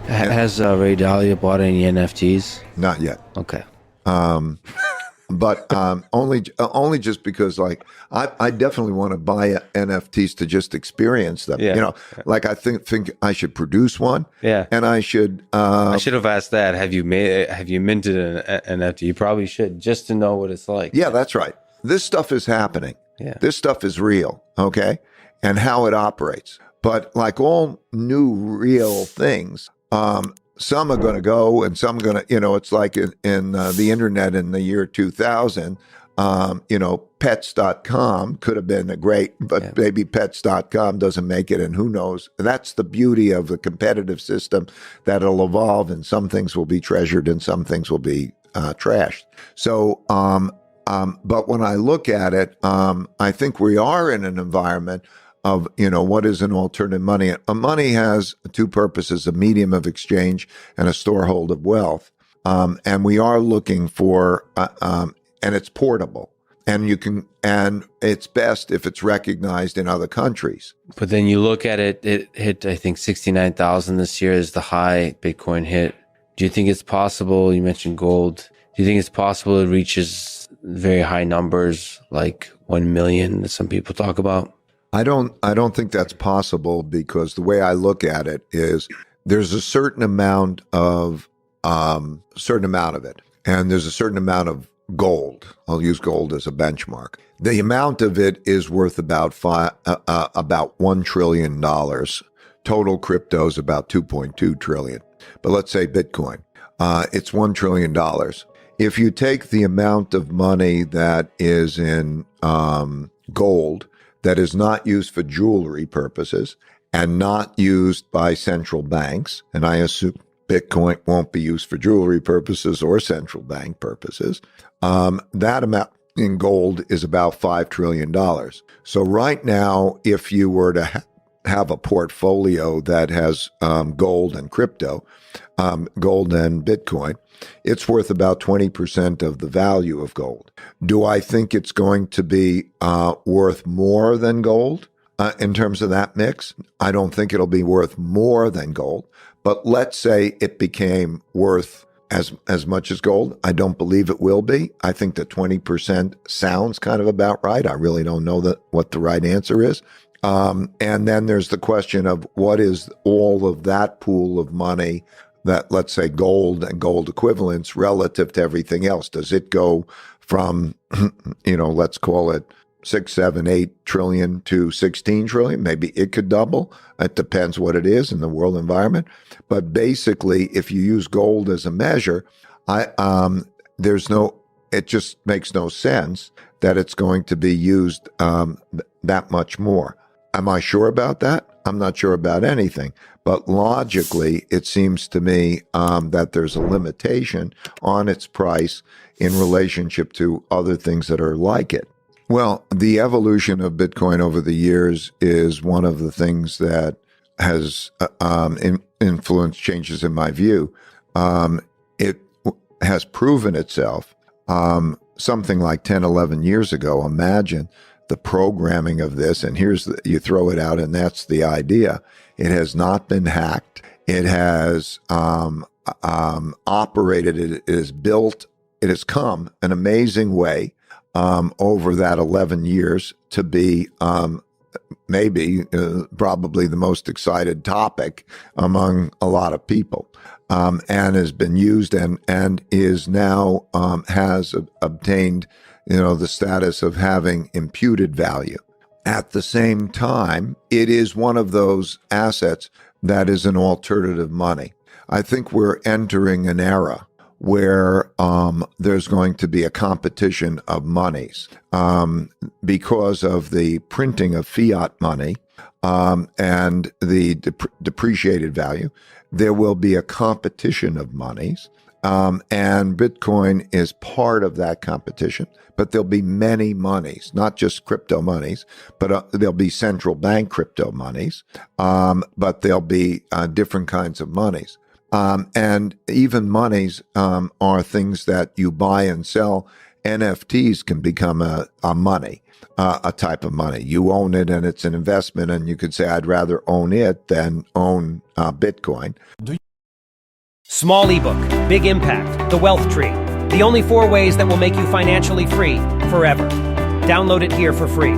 Has Ray Dalio bought any NFTs? Not yet. Okay. But only just because, like, I definitely want to buy NFTs to just experience them. Yeah. You know, like I think I should produce one. Yeah. And I should. I should have asked that. Have you minted an NFT? You probably should, just to know what it's like. Yeah, that's right. This stuff is happening. Yeah. This stuff is real. Okay, and how it operates. But like all new real things, some are going to go and some are going to, it's like in the internet in the year 2000, pets.com could have been but maybe pets.com doesn't make it. And who knows? That's the beauty of the competitive system, that it'll evolve and some things will be treasured and some things will be trashed. So, but when I look at it, I think we are in an environment of, what is an alternative money? A money has two purposes: a medium of exchange and a storehold of wealth. And we are looking for, and it's portable, and it's best if it's recognized in other countries. But then you look at it, it hit, I think, 69,000 this year is the high Bitcoin hit. Do you think it's possible? You mentioned gold. Do you think it's possible it reaches very high numbers, like 1 million that some people talk about? I don't think that's possible, because the way I look at it is there's a certain amount of it, and there's a certain amount of gold. I'll use gold as a benchmark. The amount of it is worth about $1 trillion. Total crypto is about 2.2 trillion. But let's say Bitcoin, it's $1 trillion. If you take the amount of money that is in gold, that is not used for jewelry purposes and not used by central banks, and I assume Bitcoin won't be used for jewelry purposes or central bank purposes, that amount in gold is about $5 trillion. So right now, if you were to have a portfolio that has gold and crypto, gold and Bitcoin, it's worth about 20% of the value of gold. Do I think it's going to be worth more than gold in terms of that mix? I don't think it'll be worth more than gold. But let's say it became worth as much as gold. I don't believe it will be. I think that 20% sounds kind of about right. I really don't know what the right answer is. And then there's the question of what is all of that pool of money, that, let's say, gold and gold equivalents, relative to everything else. Does it go from, let's call it 6, 7, 8 trillion to 16 trillion? Maybe it could double. It depends what it is in the world environment. But basically, if you use gold as a measure, it just makes no sense that it's going to be used that much more. Am I sure about that? I'm not sure about anything. But logically, it seems to me that there's a limitation on its price in relationship to other things that are like it. Well, the evolution of Bitcoin over the years is one of the things that has influenced changes in my view. It has proven itself something like 10, 11 years ago. Imagine the programming of this, and you throw it out, and that's the idea. It has not been hacked. It has operated. It is built. It has come an amazing way over that 11 years to be probably the most excited topic among a lot of people, and has been used and is now has obtained the status of having imputed value. At the same time, it is one of those assets that is an alternative money. I think we're entering an era where there's going to be a competition of monies because of the printing of fiat money and the depreciated value. There will be a competition of monies. And Bitcoin is part of that competition, but there'll be many monies, not just crypto monies, but there'll be central bank crypto monies, but there'll be different kinds of monies. And even monies are things that you buy and sell. NFTs can become a money, a type of money. You own it and it's an investment, and you could say, I'd rather own it than own Bitcoin. Small ebook, big impact, The Wealth Tree. The only 4 ways that will make you financially free forever. Download it here for free.